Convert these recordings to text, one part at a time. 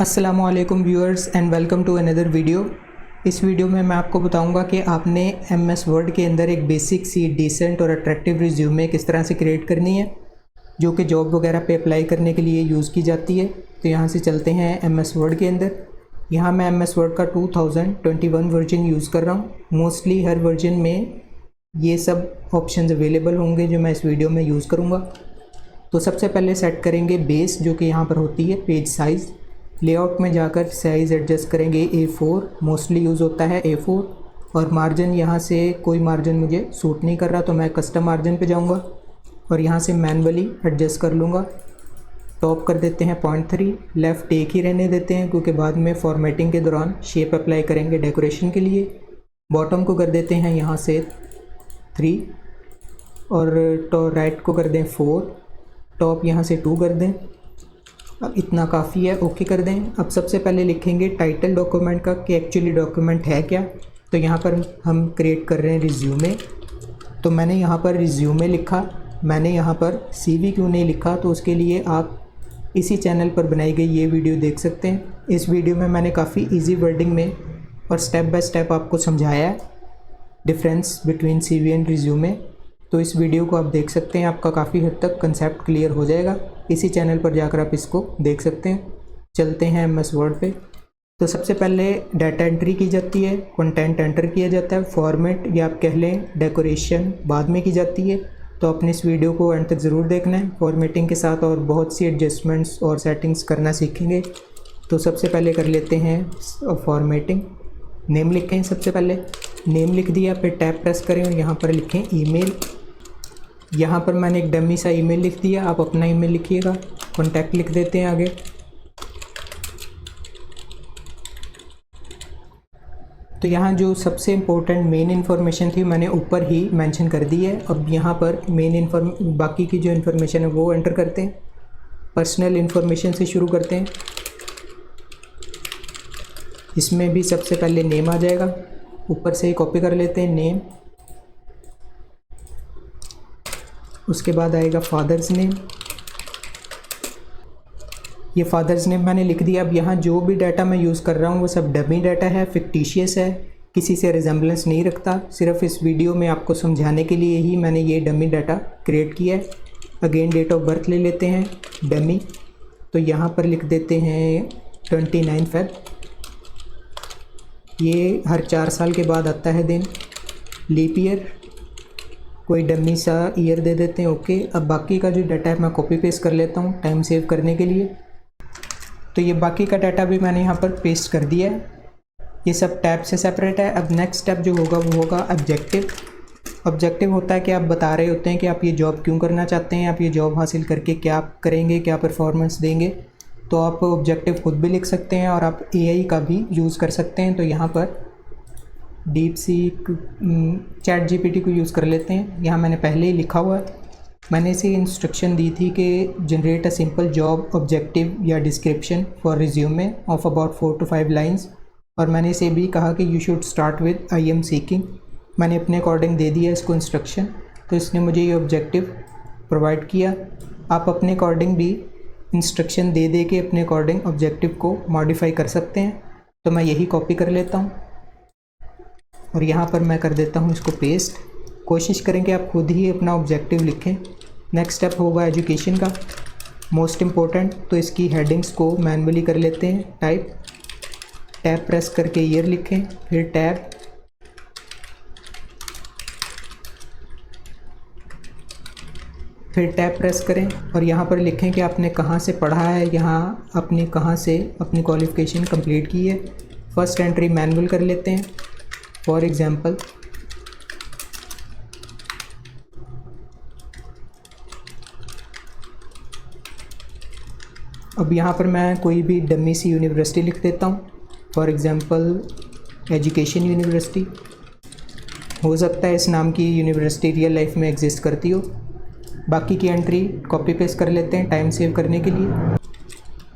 अस्सलामुअलैकुम viewers and welcome to another video. इस video में मैं आपको बताऊंगा कि आपने एमएस वर्ड के अंदर एक बेसिक सी डिसेंट और अट्रैक्टिव रिज्यूमे किस तरह से क्रिएट करनी है जो कि जॉब वगैरह पे अप्लाई करने के लिए यूज़ की जाती है। तो यहाँ से चलते हैं एमएस वर्ड के अंदर। यहाँ मैं एमएस वर्ड का 2021 वर्जन यूज़ कर रहा हूँ। मोस्टली हर वर्जन में ये सब ऑप्शंस अवेलेबल होंगे जो मैं इस वीडियो में यूज़ करूँगा। तो सबसे पहले सेट करेंगे बेस जो कि यहाँ पर होती है पेज साइज़। लेआउट में जाकर साइज़ एडजस्ट करेंगे A4, मोस्टली यूज़ होता है A4। और मार्जिन यहाँ से कोई मार्जिन मुझे सूट नहीं कर रहा तो मैं कस्टम मार्जिन पे जाऊँगा और यहाँ से मैनुअली एडजस्ट कर लूँगा। टॉप कर देते हैं 0.3, लेफ़्ट एक ही रहने देते हैं क्योंकि बाद में फॉर्मेटिंग के दौरान शेप अप्लाई करेंगे डेकोरेशन के लिए। बॉटम को कर देते हैं यहाँ से 3 और तो राइट को कर दें 4, टॉप यहाँ से 2 कर दें। अब इतना काफ़ी है, ओके कर दें। अब सबसे पहले लिखेंगे टाइटल डॉक्यूमेंट का कि एक्चुअली डॉक्यूमेंट है क्या। तो यहाँ पर हम क्रिएट कर रहे हैं रिज्यूमे, तो मैंने यहाँ पर रिज्यूमे लिखा। मैंने यहाँ पर CV क्यों नहीं लिखा, तो उसके लिए आप इसी चैनल पर बनाई गई ये वीडियो देख सकते हैं। इस वीडियो में मैंने काफ़ी ईजी वर्डिंग में और स्टेप बाय स्टेप आपको समझाया है difference between CV and resume. तो इस वीडियो को आप देख सकते हैं, आपका काफ़ी हद तक कंसेप्ट क्लियर हो जाएगा। इसी चैनल पर जाकर आप इसको देख सकते हैं। चलते हैं एमएस वर्ड पे। तो सबसे पहले डाटा एंट्री की जाती है, कंटेंट एंटर किया जाता है, फॉर्मेट या आप कह लें डेकोरेशन बाद में की जाती है। तो अपने इस वीडियो को एंड तक ज़रूर देखना है। फॉर्मेटिंग के साथ और बहुत सी एडजस्टमेंट्स और सेटिंग्स करना सीखेंगे। तो सबसे पहले कर लेते हैं फॉर्मेटिंग। नेम लिखें, सबसे पहले नेम लिख दिया, फिर टैब प्रेस करें और यहाँ पर लिखें ईमेल। यहाँ पर मैंने एक डमी सा ईमेल लिख दिया, आप अपना ईमेल लिखिएगा। कॉन्टैक्ट लिख देते हैं आगे। तो यहाँ जो सबसे इम्पोर्टेंट मेन इन्फॉर्मेशन थी मैंने ऊपर ही मेंशन कर दी है। अब यहाँ पर बाकी की जो इन्फॉर्मेशन है वो एंटर करते हैं। पर्सनल इन्फॉर्मेशन से शुरू करते हैं। इसमें भी सबसे पहले नेम आ जाएगा, ऊपर से ही कॉपी कर लेते हैं नेम। उसके बाद आएगा फादर्स नेम। ये फादर्स नेम मैंने लिख दिया। अब यहाँ जो भी डाटा मैं यूज़ कर रहा हूँ वो सब डमी डाटा है, फिक्टिशियस है, किसी से रिजेंबलेंस नहीं रखता। सिर्फ इस वीडियो में आपको समझाने के लिए ही मैंने ये डमी डाटा क्रिएट किया है। अगेन डेट ऑफ बर्थ ले लेते हैं डमी, तो यहाँ पर लिख देते हैं 29 फेब। ये हर 4 साल के बाद आता है दिन। लीप ईयर कोई डमी सा ईयर दे देते हैं, ओके। अब बाकी का जो डाटा है मैं कॉपी पेस्ट कर लेता हूँ टाइम सेव करने के लिए। तो ये बाकी का डाटा भी मैंने यहाँ पर पेस्ट कर दिया है। ये सब टैब से सेपरेट है। अब नेक्स्ट स्टेप जो होगा वो होगा ऑब्जेक्टिव। ऑब्जेक्टिव होता है कि आप बता रहे होते हैं कि आप ये जॉब क्यों करना चाहते हैं, आप ये जॉब हासिल करके क्या करेंगे, क्या परफॉर्मेंस देंगे। तो आप ऑब्जेक्टिव खुद भी लिख सकते हैं और आप AI का भी यूज़ कर सकते हैं। तो यहाँ पर DeepSeek ChatGPT को यूज़ कर लेते हैं। यहाँ मैंने पहले ही लिखा हुआ है। मैंने इसे इंस्ट्रक्शन दी थी कि generate a simple job objective या description for resume of about 4 to 5 lines. और मैंने इसे भी कहा कि you should start with I am seeking. मैंने अपने अकॉर्डिंग दे दिया इसको इंस्ट्रक्शन, तो इसने मुझे ये ऑब्जेक्टिव प्रोवाइड किया। आप अपने अकॉर्डिंग भी इंस्ट्रक्शन दे के अपने अकॉर्डिंग ऑब्जेक्टिव को मॉडिफाई कर सकते हैं। तो मैं यही कॉपी कर लेता हूँ और यहाँ पर मैं कर देता हूँ इसको पेस्ट। कोशिश करें कि आप खुद ही अपना ऑब्जेक्टिव लिखें। नेक्स्ट स्टेप होगा एजुकेशन का, मोस्ट इम्पोर्टेंट। तो इसकी हेडिंग्स को मैनुअली कर लेते हैं टाइप। टैब प्रेस करके ईयर लिखें, फिर टैब, फिर टैब प्रेस करें और यहाँ पर लिखें कि आपने कहाँ से पढ़ा है, यहाँ अपनी कहाँ से अपनी क्वालिफ़िकेशन कंप्लीट की है। फर्स्ट एंट्री मैनुअल कर लेते हैं। फॉर एग्ज़ाम्पल अब यहाँ पर मैं कोई भी डमी सी यूनिवर्सिटी लिख देता हूँ। For example education university. हो सकता है इस नाम की यूनिवर्सिटी रियल लाइफ में एग्जिस्ट करती हो। बाकी की एंट्री कॉपी पेस्ट कर लेते हैं टाइम सेव करने के लिए।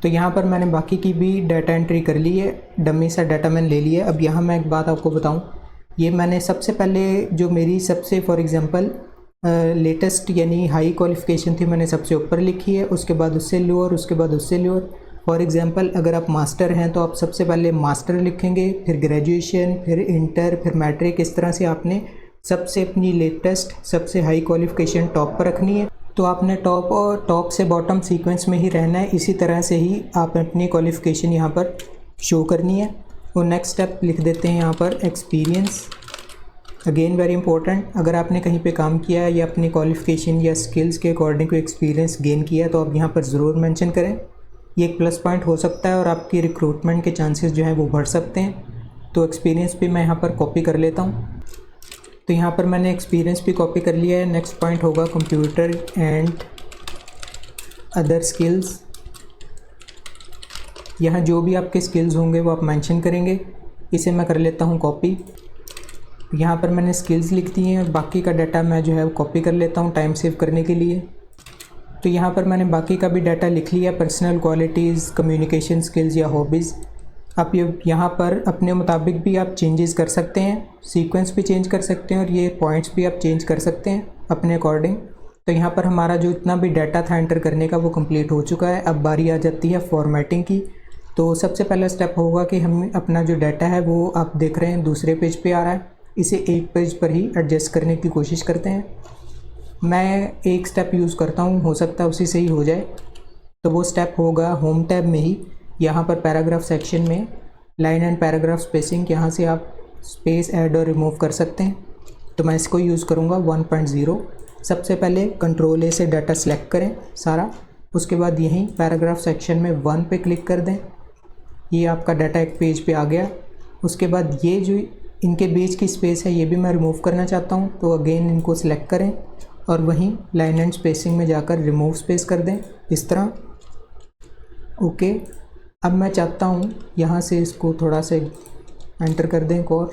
तो यहाँ पर मैंने बाकी की भी डाटा एंट्री कर ली है, डमी सा डाटा मैंने ले लिया। अब यहाँ मैं एक बात आपको बताऊँ, ये मैंने सबसे पहले जो मेरी सबसे फॉर एग्ज़ाम्पल लेटेस्ट यानी हाई क्वालिफ़िकेशन थी मैंने सबसे ऊपर लिखी है, उसके बाद उससे लोअर, उसके बाद उससे लोअर। फॉर एग्ज़ाम्पल अगर आप मास्टर हैं तो आप सबसे पहले मास्टर लिखेंगे, फिर ग्रेजुएशन, फिर इंटर, फिर मैट्रिक। इस तरह से आपने सबसे अपनी लेटेस्ट सबसे हाई क्वालिफ़िकेशन टॉप पर रखनी है। तो आपने टॉप से बॉटम सीक्वेंस में ही रहना है। इसी तरह से ही आप अपनी क्वालिफ़िकेशन यहाँ पर शो करनी है। और नेक्स्ट स्टेप लिख देते हैं यहाँ पर एक्सपीरियंस। अगेन वेरी इंपॉर्टेंट, अगर आपने कहीं पे काम किया है या अपनी क्वालिफ़िकेशन या स्किल्स के अकॉर्डिंग कोई एक्सपीरियंस गेन किया तो आप यहाँ पर ज़रूर मेंशन करें। ये एक प्लस पॉइंट हो सकता है और आपकी रिक्रूटमेंट के चांसेस जो हैं वो बढ़ सकते हैं। तो एक्सपीरियंस भी मैं यहाँ पर कॉपी कर लेता हूँ। तो यहाँ पर मैंने एक्सपीरियंस भी कॉपी कर लिया है। नेक्स्ट पॉइंट होगा कंप्यूटर एंड अदर स्किल्स। यहाँ जो भी आपके स्किल्स होंगे वो आप मेंशन करेंगे। इसे मैं कर लेता हूँ कॉपी। यहाँ पर मैंने स्किल्स लिख दी हैं और बाकी का डाटा मैं जो है कॉपी कर लेता हूँ टाइम सेव करने के लिए। तो यहाँ पर मैंने बाकी का भी डाटा लिख लिया, पर्सनल क्वालिटीज़, कम्युनिकेशन स्किल्स या हॉबीज़। आप यहाँ पर अपने मुताबिक भी आप चेंजेस कर सकते हैं, सीक्वेंस भी चेंज कर सकते हैं और ये पॉइंट्स भी आप चेंज कर सकते हैं अपने अकॉर्डिंग। तो यहाँ पर हमारा जो इतना भी डाटा था एंटर करने का वो कंप्लीट हो चुका है। अब बारी आ जाती है फॉर्मेटिंग की। तो सबसे पहला स्टेप होगा कि हम अपना जो डाटा है वो आप देख रहे हैं दूसरे पेज पे आ रहा है, इसे एक पेज पर ही एडजस्ट करने की कोशिश करते हैं। मैं एक स्टेप यूज़ करता हूँ, हो सकता है उसी से ही हो जाए। तो वो स्टेप होगा होम टैब में ही, यहाँ पर पैराग्राफ सेक्शन में लाइन एंड पैराग्राफ स्पेसिंग, यहाँ से आप स्पेस ऐड और रिमूव कर सकते हैं। तो मैं इसको यूज़ करूँगा 1.0। सबसे पहले कंट्रोल ए से डाटा सेलेक्ट करें सारा, उसके बाद यहीं पैराग्राफ सेक्शन में 1 पे क्लिक कर दें। ये आपका डाटा एक पेज पे आ गया। उसके बाद ये जो इनके बीच की स्पेस है ये भी मैं रिमूव करना चाहता हूँ, तो अगेन इनको सिलेक्ट करें और वहीं लाइन एंड स्पेसिंग में जाकर रिमूव स्पेस कर दें इस तरह। ओके, अब मैं चाहता हूँ यहाँ से इसको थोड़ा सा एंटर कर दें और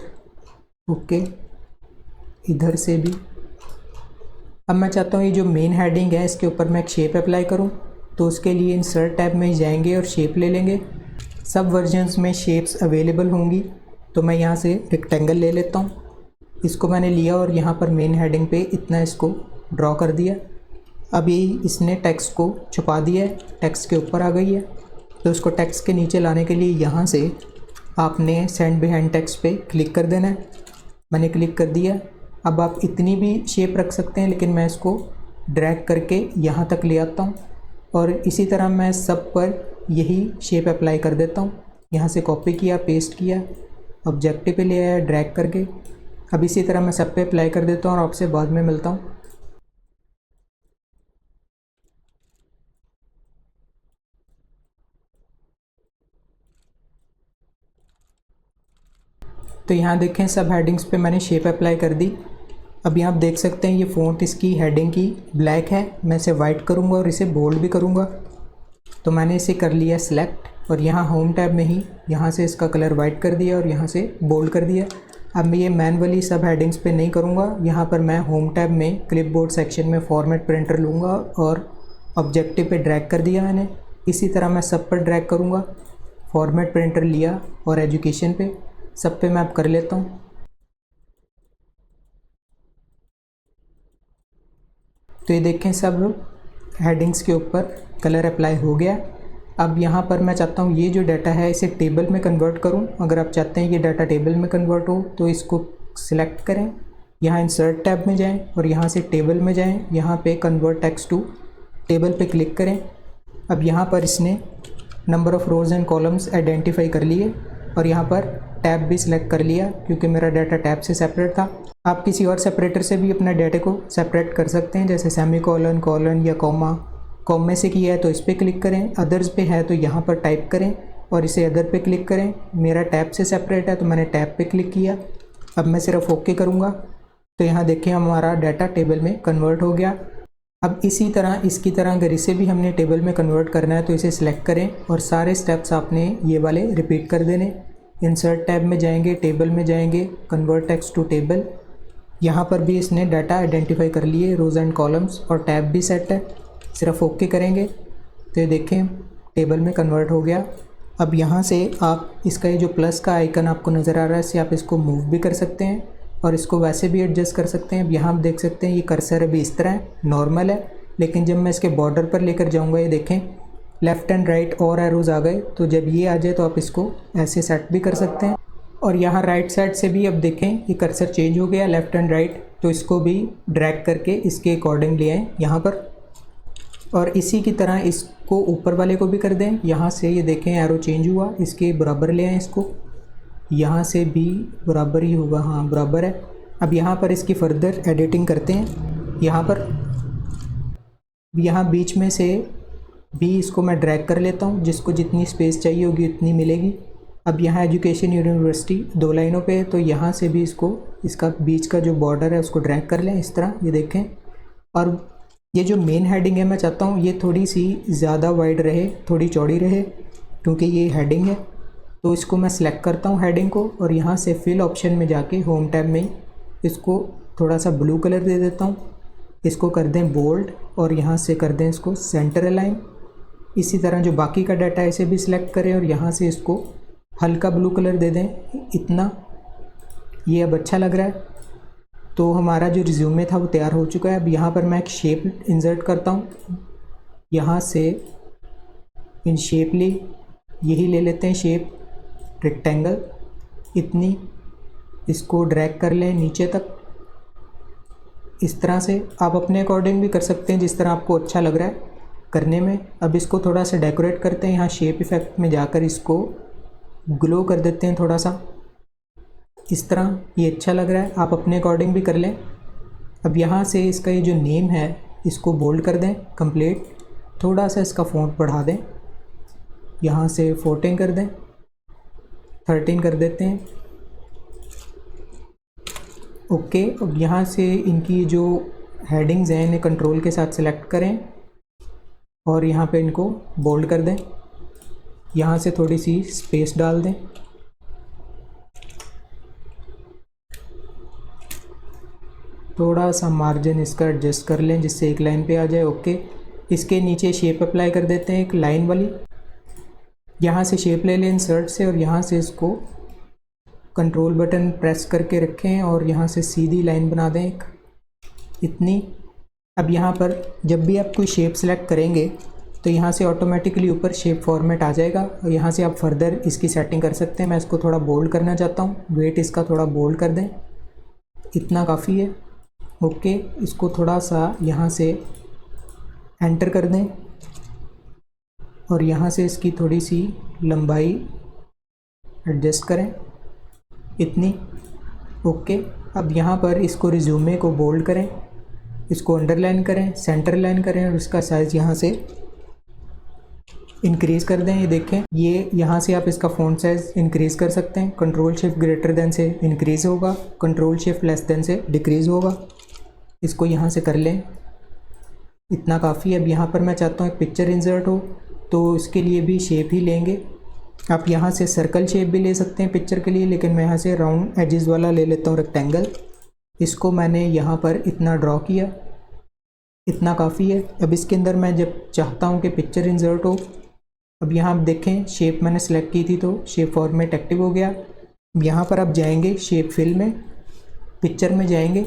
ओके, इधर से भी। अब मैं चाहता हूँ ये जो मेन हेडिंग है इसके ऊपर मैं एक शेप अप्लाई करूँ, तो उसके लिए इंसर्ट टैब में जाएंगे और शेप ले लेंगे। सब वर्जन्स में शेप्स अवेलेबल होंगी, तो मैं यहाँ से रेक्टेंगल ले लेता हूँ। इसको मैंने लिया और यहाँ पर मेन हेडिंग पे इतना इसको ड्रॉ कर दिया। अभी इसने टेक्स्ट को छुपा दिया है, टेक्स्ट के ऊपर आ गई है। तो इसको टेक्स्ट के नीचे लाने के लिए यहाँ से आपने सेंड बिहाइंड टेक्स्ट पे क्लिक कर देना है। मैंने क्लिक कर दिया। अब आप इतनी भी शेप रख सकते हैं, लेकिन मैं इसको ड्रैग करके यहाँ तक ले आता हूँ और इसी तरह मैं सब पर यही शेप अप्लाई कर देता हूँ। यहाँ से कॉपी किया, पेस्ट किया, ऑब्जेक्टिव पे ले आया ड्रैग करके। अब इसी तरह मैं सब पे अप्लाई कर देता हूँ और आपसे बाद में मिलता हूँ। तो यहाँ देखें सब हेडिंग्स पे मैंने शेप अप्लाई कर दी। अब यहाँ आप देख सकते हैं ये फ़ॉन्ट इसकी हेडिंग की ब्लैक है। मैं इसे वाइट करूँगा और इसे बोल्ड भी करूँगा। तो मैंने इसे कर लिया सिलेक्ट और यहाँ होम टैब में ही यहाँ से इसका कलर वाइट कर दिया और यहाँ से बोल्ड कर दिया। अब मैं ये मैनुअली सब हेडिंग्स पे नहीं करूँगा। यहाँ पर मैं होम टैब में क्लिपबोर्ड सेक्शन में फॉर्मेट प्रिंटर लूँगा और ऑब्जेक्टिव पे ड्रैग कर दिया मैंने। इसी तरह मैं सब पर ड्रैग करूँगा। फॉर्मेट प्रिंटर लिया और एजुकेशन पे, सब पे मैं अब कर लेता हूँ। तो ये देखें सब हेडिंग्स के ऊपर कलर अप्लाई हो गया। अब यहाँ पर मैं चाहता हूँ ये जो डाटा है इसे टेबल में कन्वर्ट करूँ। अगर आप चाहते हैं ये डाटा टेबल में कन्वर्ट हो तो इसको सिलेक्ट करें, यहाँ इंसर्ट टैब में जाएं और यहाँ से टेबल में जाएं। यहाँ पे कन्वर्ट टेक्स्ट टू टेबल पे क्लिक करें। अब यहाँ पर इसने number of rows and columns identify कर लिए और यहाँ पर टैब भी सिलेक्ट कर लिया क्योंकि मेरा डाटा टैब से सेपरेट था। आप किसी और सेपरेटर से भी अपने डाटे को सेपरेट कर सकते हैं, जैसे सेमीकोलन, कॉलन या कॉम में से किया है तो इस पर क्लिक करें। अदर्स पे है तो यहाँ पर टाइप करें और इसे अदर पे क्लिक करें। मेरा टैब से सेपरेट है तो मैंने टैब पे क्लिक किया। अब मैं सिर्फ ओके करूँगा तो यहाँ देखें हमारा डाटा टेबल में कन्वर्ट हो गया। अब इसी तरह इसकी तरह अगर इसे भी हमने टेबल में कन्वर्ट करना है तो इसे सिलेक्ट करें और सारे स्टेप्स आपने ये वाले रिपीट कर देने। इंसर्ट टैब में जाएंगे, टेबल में जाएंगे, कन्वर्ट टेक्स्ट टू टेबल। यहाँ पर भी इसने डाटा आइडेंटिफाई कर लिए, रोज़ एंड कॉलम्स, और टैब भी सेट है। सिर्फ ओके करेंगे तो ये देखें टेबल में कन्वर्ट हो गया। अब यहाँ से आप इसका ये जो प्लस का आइकन आपको नज़र आ रहा है, इससे आप इसको मूव भी कर सकते हैं और इसको वैसे भी एडजस्ट कर सकते हैं। अब यहाँ आप देख सकते हैं ये कर्सर अभी इस तरह है, नॉर्मल है, लेकिन जब मैं इसके बॉर्डर पर लेकर जाऊँगा ये देखें लेफ़्ट एंड राइट और एरोज़ आ गए। तो जब ये आ जाए तो आप इसको ऐसे सेट भी कर सकते हैं। और यहाँ राइट साइड से भी अब देखें ये कर्सर चेंज हो गया लेफ़्ट एंड राइट, तो इसको भी ड्रैग करके इसके अकॉर्डिंग ले आएँ यहाँ पर। और इसी की तरह इसको ऊपर वाले को भी कर दें। यहाँ से ये देखें एरो चेंज हुआ, इसके बराबर ले आएँ इसको। यहाँ से भी बराबर ही होगा, हाँ बराबर है। अब यहाँ पर इसकी फर्दर एडिटिंग करते हैं। यहाँ बीच में से भी इसको मैं ड्रैग कर लेता हूँ, जिसको जितनी स्पेस चाहिए होगी उतनी मिलेगी। अब यहाँ एजुकेशन यूनिवर्सिटी 2 लाइनों पे है, तो यहाँ से भी इसका बीच का जो बॉर्डर है उसको ड्रैग कर लें इस तरह, ये देखें। और ये जो मेन हेडिंग है मैं चाहता हूँ ये थोड़ी सी ज़्यादा वाइड रहे, थोड़ी चौड़ी रहे, क्योंकि ये हेडिंग है। तो इसको मैं सिलेक्ट करता हूँ हेडिंग को, और यहाँ से फिल ऑप्शन में जाके होम टैब में इसको थोड़ा सा ब्लू कलर दे देता हूँ। इसको कर दें बोल्ड, और यहाँ से कर दें इसको सेंटर अलाइन। इसी तरह जो बाकी का डाटा है इसे भी सिलेक्ट करें और यहाँ से इसको हल्का ब्लू कलर दे दें इतना। ये अब अच्छा लग रहा है। तो हमारा जो रिज्यूमे था वो तैयार हो चुका है। अब यहाँ पर मैं एक शेप इंसर्ट करता हूँ। यहाँ से इन शेपली यही ले लेते हैं शेप, रेक्टेंगल इतनी, इसको ड्रैग कर लें नीचे तक इस तरह से। आप अपने अकॉर्डिंग भी कर सकते हैं जिस तरह आपको अच्छा लग रहा है करने में। अब इसको थोड़ा सा डेकोरेट करते हैं। यहाँ शेप इफ़ेक्ट में जाकर इसको ग्लो कर देते हैं थोड़ा सा इस तरह, ये अच्छा लग रहा है। आप अपने अकॉर्डिंग भी कर लें। अब यहाँ से इसका ये जो नेम है इसको बोल्ड कर दें कंप्लीट, थोड़ा सा इसका फ़ॉन्ट बढ़ा दें, यहाँ से 14 कर दें, 13 कर देते हैं, ओके। अब यहाँ से इनकी जो हेडिंग्स हैं इन्हें कंट्रोल के साथ सेलेक्ट करें और यहाँ पे इनको बोल्ड कर दें। यहाँ से थोड़ी सी स्पेस डाल दें, थोड़ा सा मार्जिन इसका एडजस्ट कर लें जिससे एक लाइन पे आ जाए, ओके। इसके नीचे शेप अप्लाई कर देते हैं एक लाइन वाली। यहाँ से शेप ले लें इंसर्ट से, और यहाँ से इसको कंट्रोल बटन प्रेस करके रखें और यहाँ से सीधी लाइन बना दें एक इतनी। अब यहाँ पर जब भी आप कोई शेप सेलेक्ट करेंगे तो यहाँ से ऑटोमेटिकली ऊपर शेप फॉर्मेट आ जाएगा, और यहाँ से आप फर्दर इसकी सेटिंग कर सकते हैं। मैं इसको थोड़ा बोल्ड करना चाहता हूँ, वेट इसका थोड़ा बोल्ड कर दें, इतना काफ़ी है, ओके। इसको थोड़ा सा यहाँ से एंटर कर दें और यहाँ से इसकी थोड़ी सी लंबाई एडजस्ट करें इतनी, ओके। अब यहाँ पर इसको रिज्यूमे को बोल्ड करें, इसको अंडरलाइन करें, सेंटर लाइन करें और इसका साइज़ यहाँ से इंक्रीज़ कर दें। ये देखें, ये यहाँ से आप इसका फ़ॉन्ट साइज़ इंक्रीज़ कर सकते हैं। कंट्रोल शिफ्ट ग्रेटर देन से इंक्रीज़ होगा, कंट्रोल शिफ्ट लेस देन से डिक्रीज़ होगा। इसको यहाँ से कर लें, इतना काफ़ी। अब यहाँ पर मैं चाहता हूँ एक पिक्चर इंसर्ट हो, तो इसके लिए भी शेप ही लेंगे। आप यहाँ से सर्कल शेप भी ले सकते हैं पिक्चर के लिए, लेकिन मैं यहाँ से राउंड एजेस वाला ले लेता हूँ रेक्टेंगल। इसको मैंने यहाँ पर इतना ड्रॉ किया, इतना काफ़ी है। अब इसके अंदर मैं जब चाहता हूँ कि पिक्चर इंसर्ट हो, अब यहाँ आप देखें शेप मैंने सेलेक्ट की थी तो शेप फॉर्मेट एक्टिव हो गया। यहाँ पर आप जाएंगे शेप फिल में, पिक्चर में जाएंगे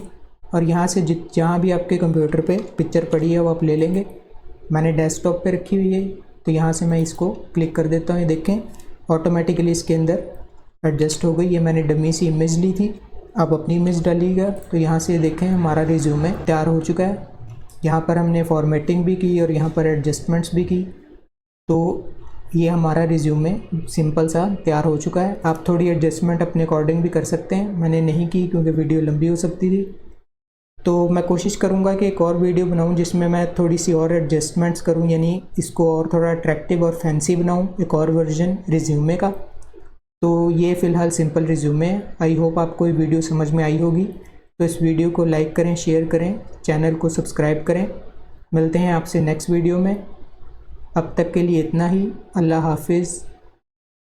और यहाँ से जहाँ भी आपके कंप्यूटर पे पिक्चर पड़ी है वो आप ले लेंगे। मैंने डेस्कटॉप पे रखी हुई है, तो यहाँ से मैं इसको क्लिक कर देता हूँ। ये देखें ऑटोमेटिकली इसके अंदर एडजस्ट हो गई। ये मैंने डमी सी इमेज ली थी, आप अपनी इमेज डालिएगा। तो यहाँ से देखें हमारा रिज्यूमे तैयार हो चुका है। यहाँ पर हमने फॉर्मेटिंग भी की और यहाँ पर एडजस्टमेंट्स भी की, तो ये हमारा रिज्यूमे सिंपल सा तैयार हो चुका है। आप थोड़ी एडजस्टमेंट अपने अकॉर्डिंग भी कर सकते हैं, मैंने नहीं की क्योंकि वीडियो लंबी हो सकती थी। तो मैं कोशिश करूँगा कि एक और वीडियो बनाऊँ जिसमें मैं थोड़ी सी और एडजस्टमेंट्स करूँ, यानी इसको और थोड़ा अट्रैक्टिव और फैंसी बनाऊँ, एक और वर्जन रिज्यूमे का। तो ये फ़िलहाल सिंपल रिज्यूमे है। आई होप आपको ये वीडियो समझ में आई होगी। तो इस वीडियो को लाइक करें, शेयर करें, चैनल को सब्सक्राइब करें। मिलते हैं आपसे नेक्स्ट वीडियो में। अब तक के लिए इतना ही। अल्लाह हाफिज़।